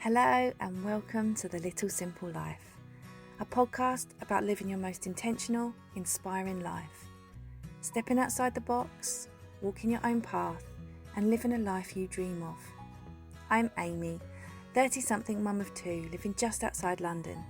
Hello and welcome to The Little Simple Life, a podcast about living your most intentional, inspiring life. Stepping outside the box, walking your own path, and living a life you dream of. I'm Amy, 30-something mum of two, living just outside London.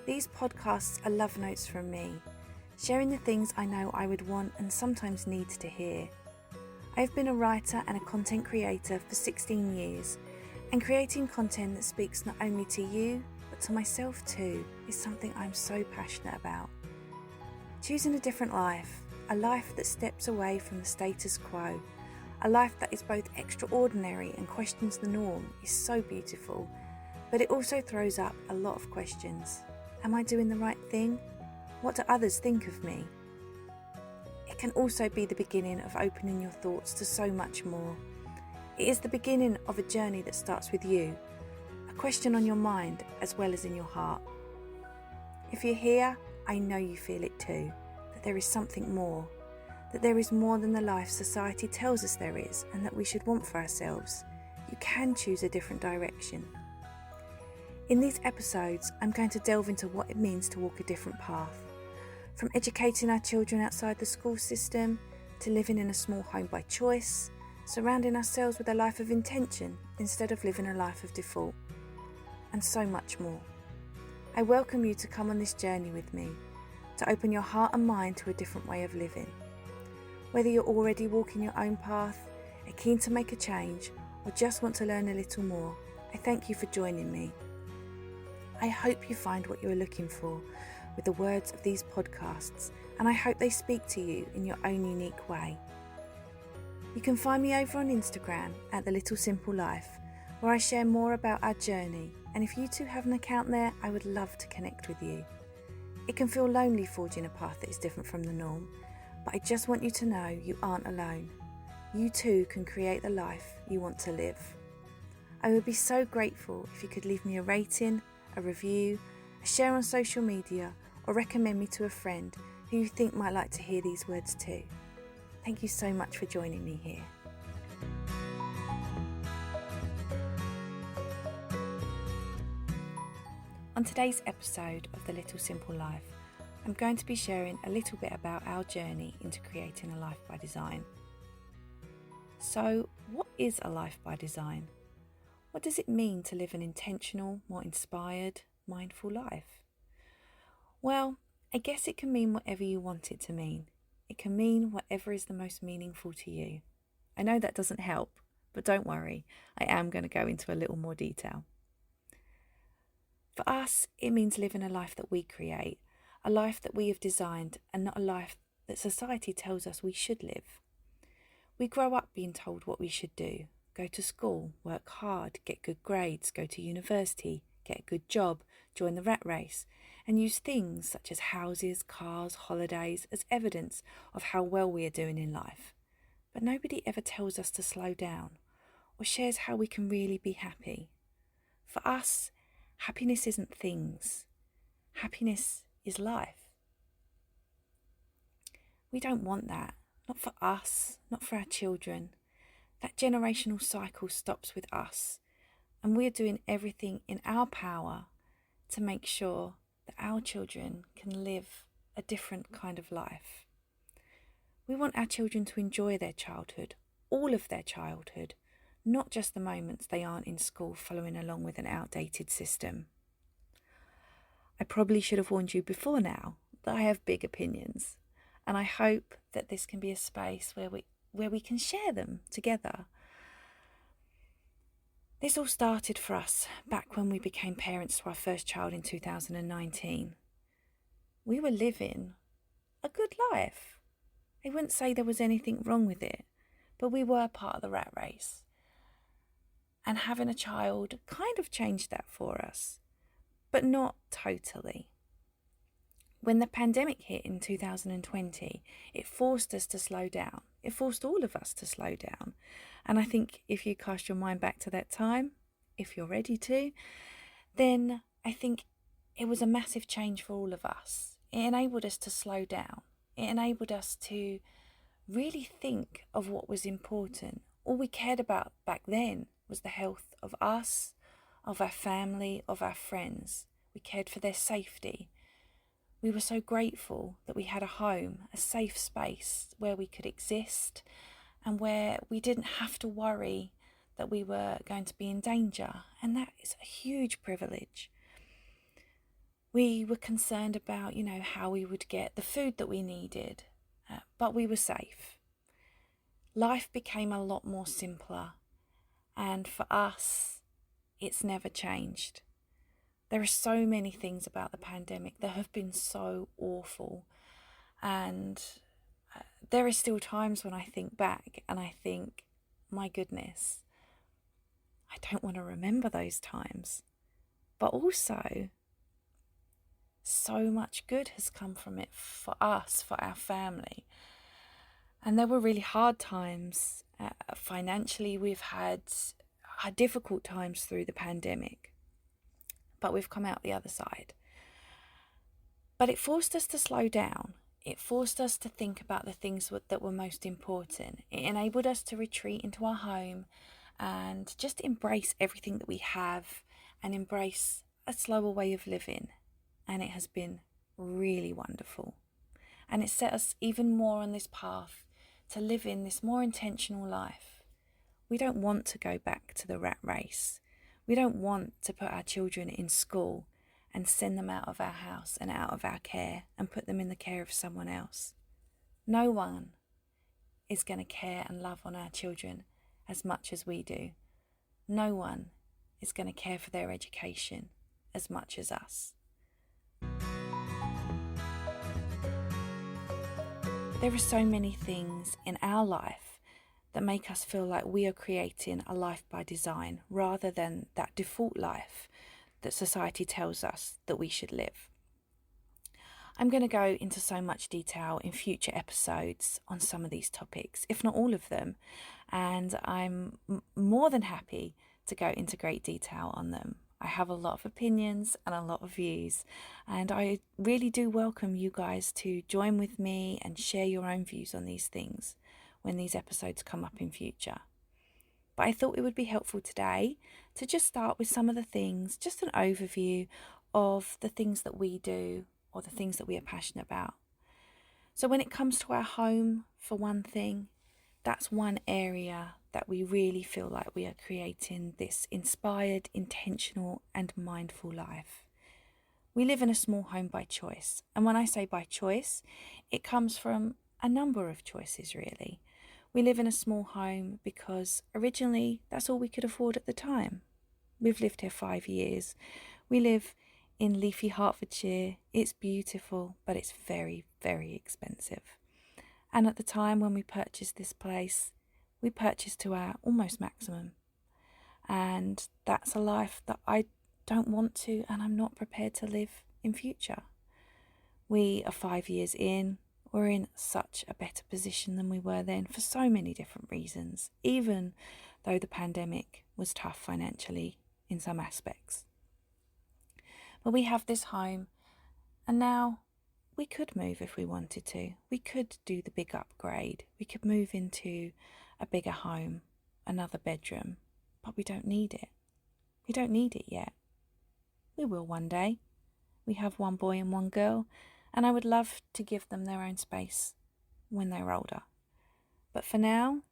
These podcasts are love notes from me, sharing the things I know I would want and sometimes need to hear. I've been a writer and a content creator for 16 years, and creating content that speaks not only to you, but to myself too, is something I'm so passionate about. Choosing a different life, a life that steps away from the status quo, a life that is both extraordinary and questions the norm, is so beautiful, but it also throws up a lot of questions. Am I doing the right thing? What do others think of me? It can also be the beginning of opening your thoughts to so much more. It is the beginning of a journey that starts with you, a question on your mind as well as in your heart. If you're here, I know you feel it too, that there is something more, that there is more than the life society tells us there is and that we should want for ourselves. You can choose a different direction. In these episodes, I'm going to delve into what it means to walk a different path, from educating our children outside the school system to living in a small home by choice, surrounding ourselves with a life of intention instead of living a life of default, and so much more. I welcome you to come on this journey with me, to open your heart and mind to a different way of living. Whether you're already walking your own path, are keen to make a change, or just want to learn a little more, I thank you for joining me. I hope you find what you are looking for with the words of these podcasts, and I hope they speak to you in your own unique way. You can find me over on Instagram at The Little Simple Life, where I share more about our journey, and if you too have an account there, I would love to connect with you. It can feel lonely forging a path that is different from the norm, but I just want you to know you aren't alone. You too can create the life you want to live. I would be so grateful if you could leave me a rating, a review, a share on social media, or recommend me to a friend who you think might like to hear these words too. Thank you so much for joining me here. On today's episode of The Little Simple Life, I'm going to be sharing a little bit about our journey into creating a life by design. So, what is a life by design? What does it mean to live an intentional, more inspired, mindful life? Well, I guess it can mean whatever you want it to mean. It can mean whatever is the most meaningful to you. I know that doesn't help, but don't worry, I am going to go into a little more detail. For us, it means living a life that we create, a life that we have designed, and not a life that society tells us we should live. We grow up being told what we should do: go to school, work hard, get good grades, go to university, get a good job, join the rat race, and use things such as houses, cars, holidays as evidence of how well we are doing in life. But nobody ever tells us to slow down or shares how we can really be happy. For us, happiness isn't things. Happiness is life. We don't want that. Not for us, not for our children. That generational cycle stops with us, and we're doing everything in our power to make sure that our children can live a different kind of life. We want our children to enjoy their childhood, all of their childhood, not just the moments they aren't in school following along with an outdated system. I probably should have warned you before now that I have big opinions, and I hope that this can be a space where we can share them together. This all started for us back when we became parents to our first child in 2019. We were living a good life. I wouldn't say there was anything wrong with it, but we were part of the rat race. And having a child kind of changed that for us, but not totally. When the pandemic hit in 2020, it forced us to slow down. It forced all of us to slow down. And I think if you cast your mind back to that time, if you're ready to, then I think it was a massive change for all of us. It enabled us to slow down. It enabled us to really think of what was important. All we cared about back then was the health of us, of our family, of our friends. We cared for their safety. We were so grateful that we had a home, a safe space where we could exist and where we didn't have to worry that we were going to be in danger. And that is a huge privilege. We were concerned about, how we would get the food that we needed, but we were safe. Life became a lot more simpler, and for us, it's never changed. There are so many things about the pandemic that have been so awful, and there are still times when I think back and I think, my goodness, I don't want to remember those times. But also, so much good has come from it for us, for our family. And there were really hard times. Financially, we've had difficult times through the pandemic, but we've come out the other side. But it forced us to slow down. It forced us to think about the things that were most important. It enabled us to retreat into our home and just embrace everything that we have and embrace a slower way of living. And it has been really wonderful. And it set us even more on this path to live in this more intentional life. We don't want to go back to the rat race. We don't want to put our children in school and send them out of our house and out of our care and put them in the care of someone else. No one is going to care and love on our children as much as we do. No one is going to care for their education as much as us. There are so many things in our life that make us feel like we are creating a life by design rather than that default life that society tells us that we should live. I'm going to go into so much detail in future episodes on some of these topics, if not all of them, and I'm more than happy to go into great detail on them. I have a lot of opinions and a lot of views, and I really do welcome you guys to join with me and share your own views on these things when these episodes come up in future. But I thought it would be helpful today to just start with some of the things, just an overview of the things that we do or the things that we are passionate about. So when it comes to our home, for one thing, that's one area that we really feel like we are creating this inspired, intentional and mindful life. We live in a small home by choice. And when I say by choice, it comes from a number of choices really. We live in a small home because originally that's all we could afford at the time. We've lived here 5 years. We live in leafy Hertfordshire. It's beautiful, but it's very, very expensive. And at the time when we purchased this place, we purchased to our almost maximum. And that's a life that I don't want to and I'm not prepared to live in future. We are 5 years in. We're in such a better position than we were then for so many different reasons, even though the pandemic was tough financially in some aspects. But we have this home, and now we could move if we wanted to. We could do the big upgrade. We could move into a bigger home, another bedroom, but we don't need it. We don't need it yet. We will one day. We have one boy and one girl, and I would love to give them their own space when they're older. But for now,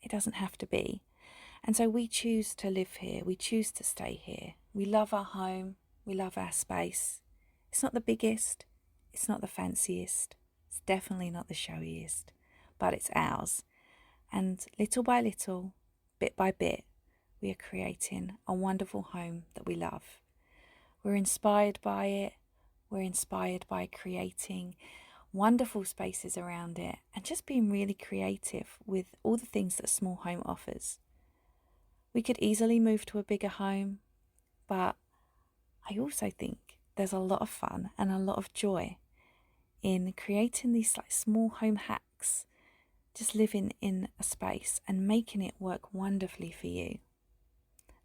it doesn't have to be. And so we choose to live here. We choose to stay here. We love our home. We love our space. It's not the biggest. It's not the fanciest. It's definitely not the showiest. But it's ours. And little by little, bit by bit, we are creating a wonderful home that we love. We're inspired by it. We're inspired by creating wonderful spaces around it and just being really creative with all the things that a small home offers. We could easily move to a bigger home, but I also think there's a lot of fun and a lot of joy in creating these small home hacks, just living in a space and making it work wonderfully for you.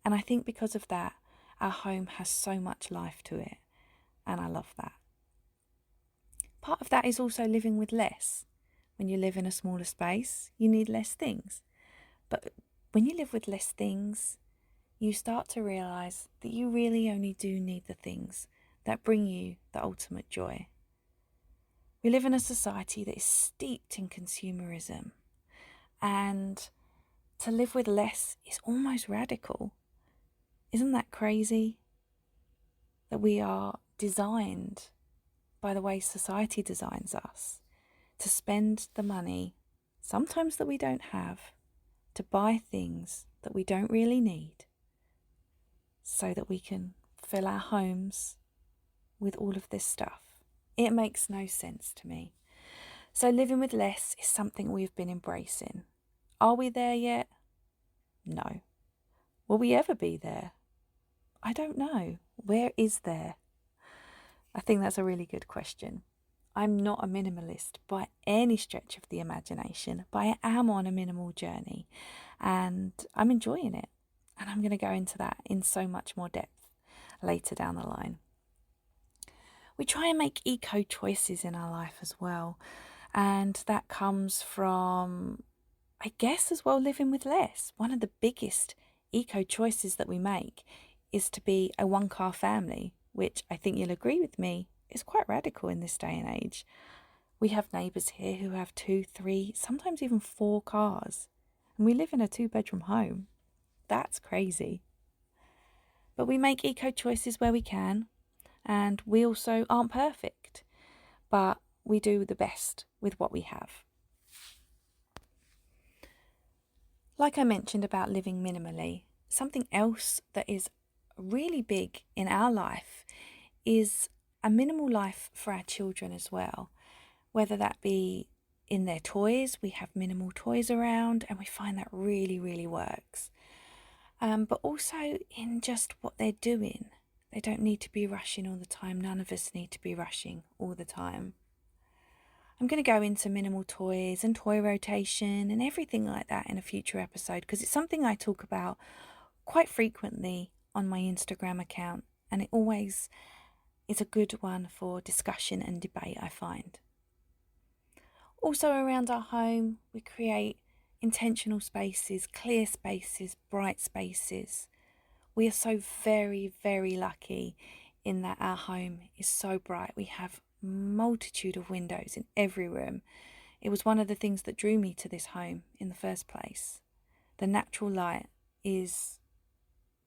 And I think because of that, our home has so much life to it, and I love that. Part of that is also living with less. When you live in a smaller space, you need less things. But when you live with less things, you start to realise that you really only do need the things that bring you the ultimate joy. We live in a society that is steeped in consumerism, and to live with less is almost radical. Isn't that crazy? That we are designed by the way society designs us to spend the money, sometimes that we don't have, to buy things that we don't really need, so that we can fill our homes with all of this stuff. It makes no sense to me. So living with less is something we've been embracing. Are we there yet? No. Will we ever be there? I don't know. Where is there? I think that's a really good question. I'm not a minimalist by any stretch of the imagination, but I am on a minimal journey and I'm enjoying it. And I'm going to go into that in so much more depth later down the line. We try and make eco choices in our life as well. And that comes from, I guess, as well, living with less. One of the biggest eco choices that we make is to be a one-car family, which I think you'll agree with me is quite radical in this day and age. We have neighbours here who have 2, 3, sometimes even 4 cars, and we live in a 2-bedroom home. That's crazy. But we make eco choices where we can, and we also aren't perfect, but we do the best with what we have. Like I mentioned about living minimally, something else that is really big in our life is a minimal life for our children as well. Whether that be in their toys, we have minimal toys around and we find that really, really works. But also in just what they're doing. They don't need to be rushing all the time. None of us need to be rushing all the time. I'm going to go into minimal toys and toy rotation and everything like that in a future episode, because it's something I talk about quite frequently on my Instagram account, and it always is a good one for discussion and debate, I find. Also around our home, we create intentional spaces, clear spaces, bright spaces. We are so very, very lucky in that our home is so bright. We have multitude of windows in every room. It was one of the things that drew me to this home in the first place. The natural light is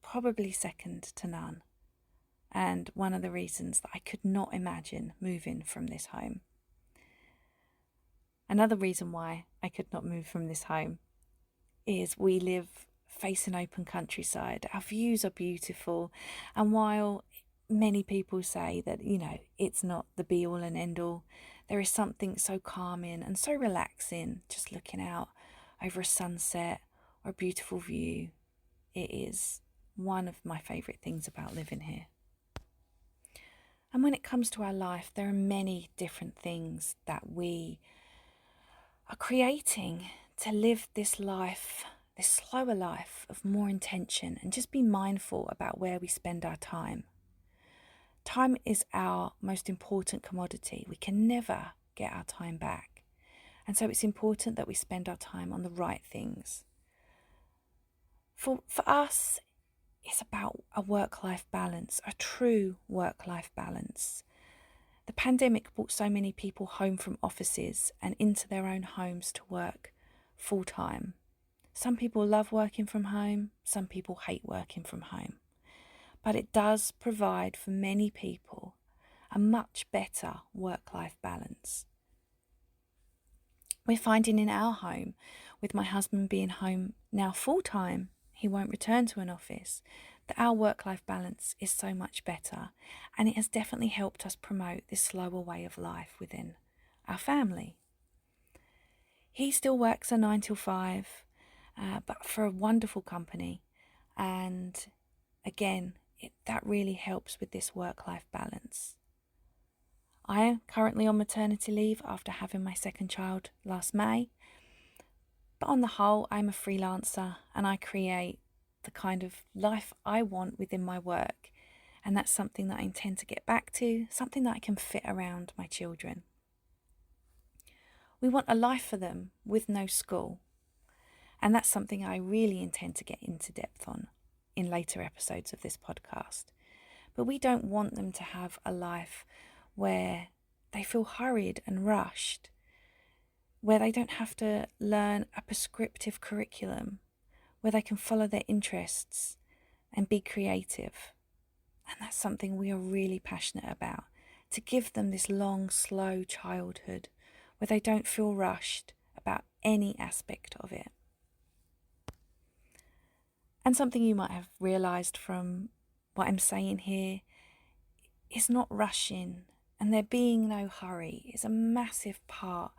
probably second to none, and one of the reasons that I could not imagine moving from this home. Another reason why I could not move from this home is we live facing open countryside. Our views are beautiful, and while many people say that, it's not the be all and end all, there is something so calming and so relaxing just looking out over a sunset or a beautiful view. It is one of my favourite things about living here. And when it comes to our life, there are many different things that we are creating to live this life, this slower life of more intention, and just be mindful about where we spend our time. Time is our most important commodity. We can never get our time back. And so it's important that we spend our time on the right things. For us, it's about a work-life balance, a true work-life balance. The pandemic brought so many people home from offices and into their own homes to work full-time. Some people love working from home, some people hate working from home. But it does provide for many people a much better work-life balance. We're finding in our home, with my husband being home now full-time, he won't return to an office, that our work-life balance is so much better, and it has definitely helped us promote this slower way of life within our family. He still works a 9 till 5, but for a wonderful company, and again, that really helps with this work-life balance. I am currently on maternity leave after having my second child last May, but on the whole, I'm a freelancer and I create the kind of life I want within my work, and that's something that I intend to get back to, something that I can fit around my children. We want a life for them with no school, and that's something I really intend to get into depth on. in later episodes of this podcast. But we don't want them to have a life where they feel hurried and rushed, where they don't have to learn a prescriptive curriculum, where they can follow their interests and be creative. And that's something we are really passionate about, to give them this long, slow childhood where they don't feel rushed about any aspect of it. And something you might have realised from what I'm saying here is not rushing, and there being no hurry is a massive part,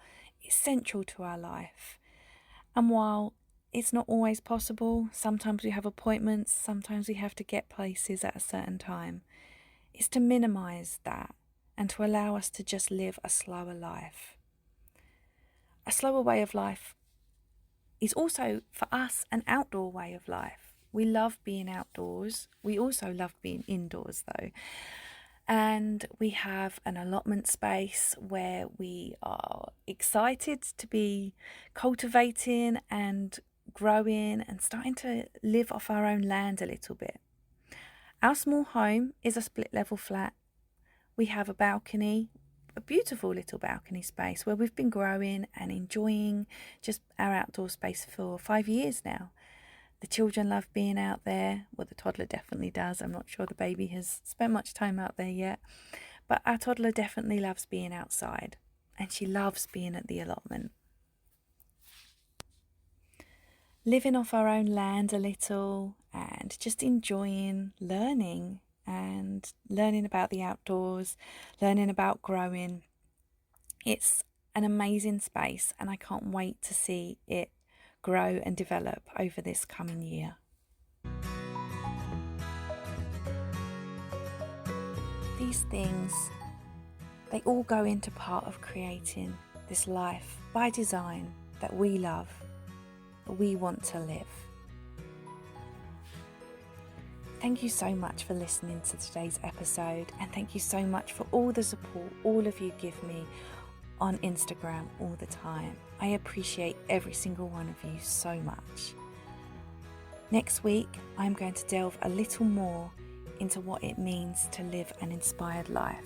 essential to our life. And while it's not always possible, sometimes we have appointments, sometimes we have to get places at a certain time, is to minimise that and to allow us to just live a slower life. A slower way of life is also, for us, an outdoor way of life. We love being outdoors. We also love being indoors, though. And we have an allotment space where we are excited to be cultivating and growing and starting to live off our own land a little bit. Our small home is a split level flat. We have a balcony, a beautiful little balcony space where we've been growing and enjoying just our outdoor space for 5 years now. The children love being out there. Well, the toddler definitely does. I'm not sure the baby has spent much time out there yet. But our toddler definitely loves being outside. And she loves being at the allotment. Living off our own land a little and just enjoying learning and learning about the outdoors, learning about growing. It's an amazing space, and I can't wait to see it grow and develop over this coming year. These things, they all go into part of creating this life by design that we love, that we want to live. Thank you so much for listening to today's episode, and thank you so much for all the support all of you give me on Instagram all the time. I appreciate every single one of you so much. Next week, I'm going to delve a little more into what it means to live an inspired life.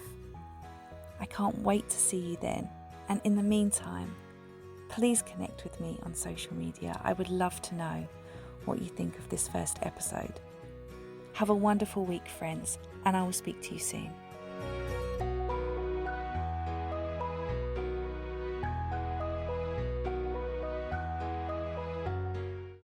I can't wait to see you then. And in the meantime, please connect with me on social media. I would love to know what you think of this first episode. Have a wonderful week, friends, and I will speak to you soon.